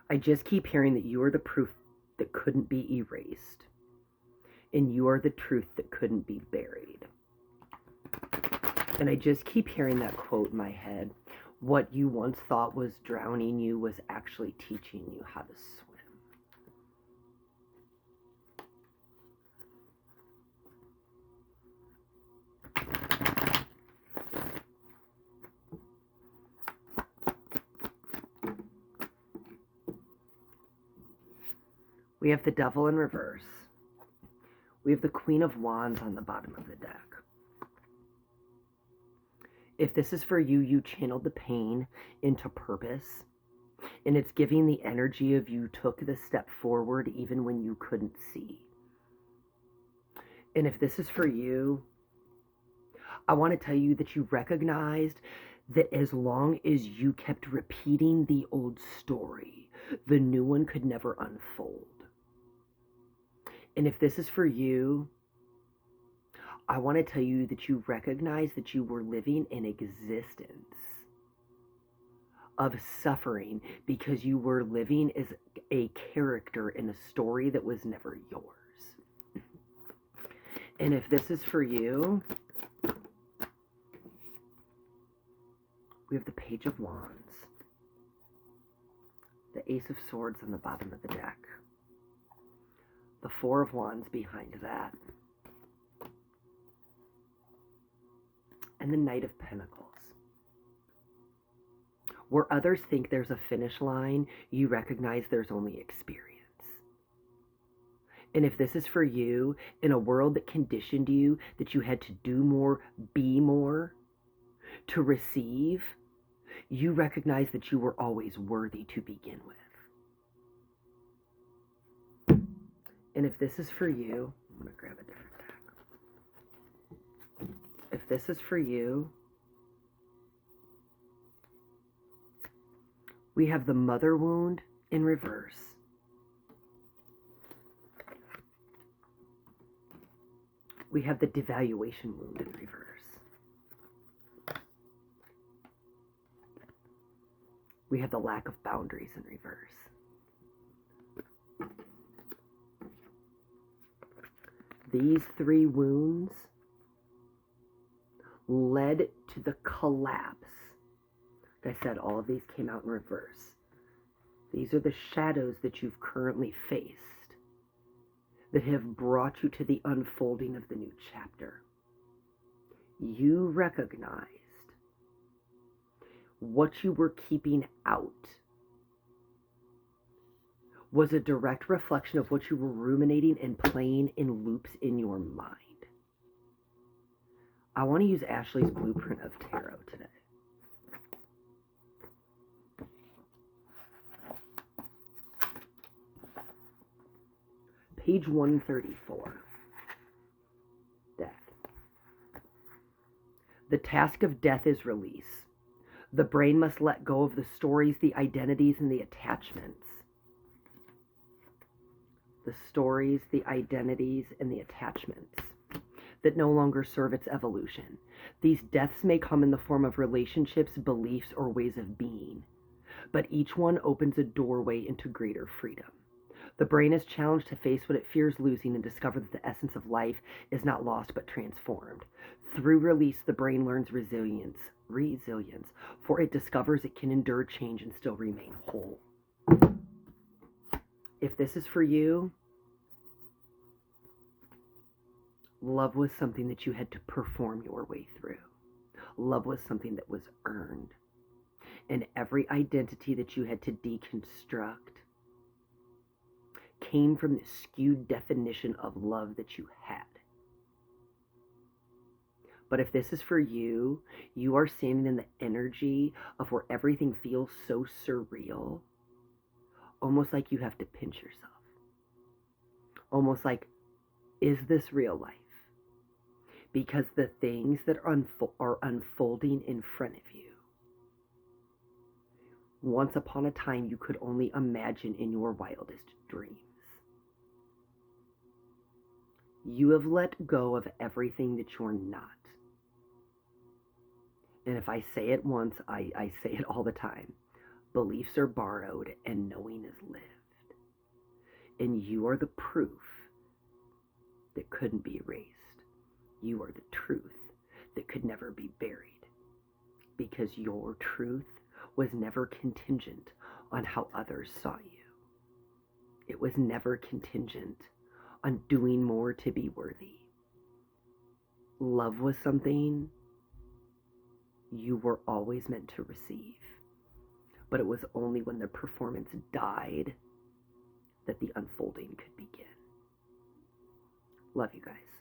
I just keep hearing that you are the proof that couldn't be erased, and you are the truth that couldn't be buried. And I just keep hearing that quote in my head. What you once thought was drowning you was actually teaching you how to swim. We have the Devil in reverse. We have the Queen of Wands on the bottom of the deck. If this is for you, you channeled the pain into purpose, and it's giving the energy of you took the step forward even when you couldn't see. And if this is for you, I want to tell you that you recognized that as long as you kept repeating the old story, the new one could never unfold. And if this is for you, I want to tell you that you recognize that you were living an existence of suffering because you were living as a character in a story that was never yours. And if this is for you, we have the Page of Wands, the Ace of Swords on the bottom of the deck, the Four of Wands behind that, and the Knight of Pentacles. Where others think there's a finish line, you recognize there's only experience. And if this is for you, in a world that conditioned you that you had to do more, be more, to receive, you recognize that you were always worthy to begin with. And if this is for you, I'm going to grab a different deck. If this is for you, we have the Mother Wound in reverse. We have the Devaluation Wound in reverse. We have the Lack of Boundaries in reverse. These three wounds led to the collapse. Like I said, all of these came out in reverse. These are the shadows that you've currently faced that have brought you to the unfolding of the new chapter. You recognized what you were keeping out was a direct reflection of what you were ruminating and playing in loops in your mind. I want to use Ashley's Blueprint of Tarot today. Page 134. Death. The task of death is release. The brain must let go of the stories, the identities, and the attachments. The stories, the identities, and the attachments that no longer serve its evolution. These deaths may come in the form of relationships, beliefs, or ways of being, but each one opens a doorway into greater freedom. The brain is challenged to face what it fears losing and discover that the essence of life is not lost but transformed. Through release, the brain learns resilience, for it discovers it can endure change and still remain whole. If this is for you, love was something that you had to perform your way through. Love was something that was earned. And every identity that you had to deconstruct came from the skewed definition of love that you had. But if this is for you, you are standing in the energy of where everything feels so surreal, almost like you have to pinch yourself. Almost like, is this real life? Because the things that are unfolding in front of you, once upon a time you could only imagine in your wildest dreams. You have let go of everything that you're not. And if I say it once, I say it all the time. Beliefs are borrowed and knowing is And you are the proof that couldn't be erased. You are the truth that could never be buried. Because your truth was never contingent on how others saw you. It was never contingent on doing more to be worthy. Love was something you were always meant to receive. But it was only when the performance died that the unfolding could begin. Love you guys.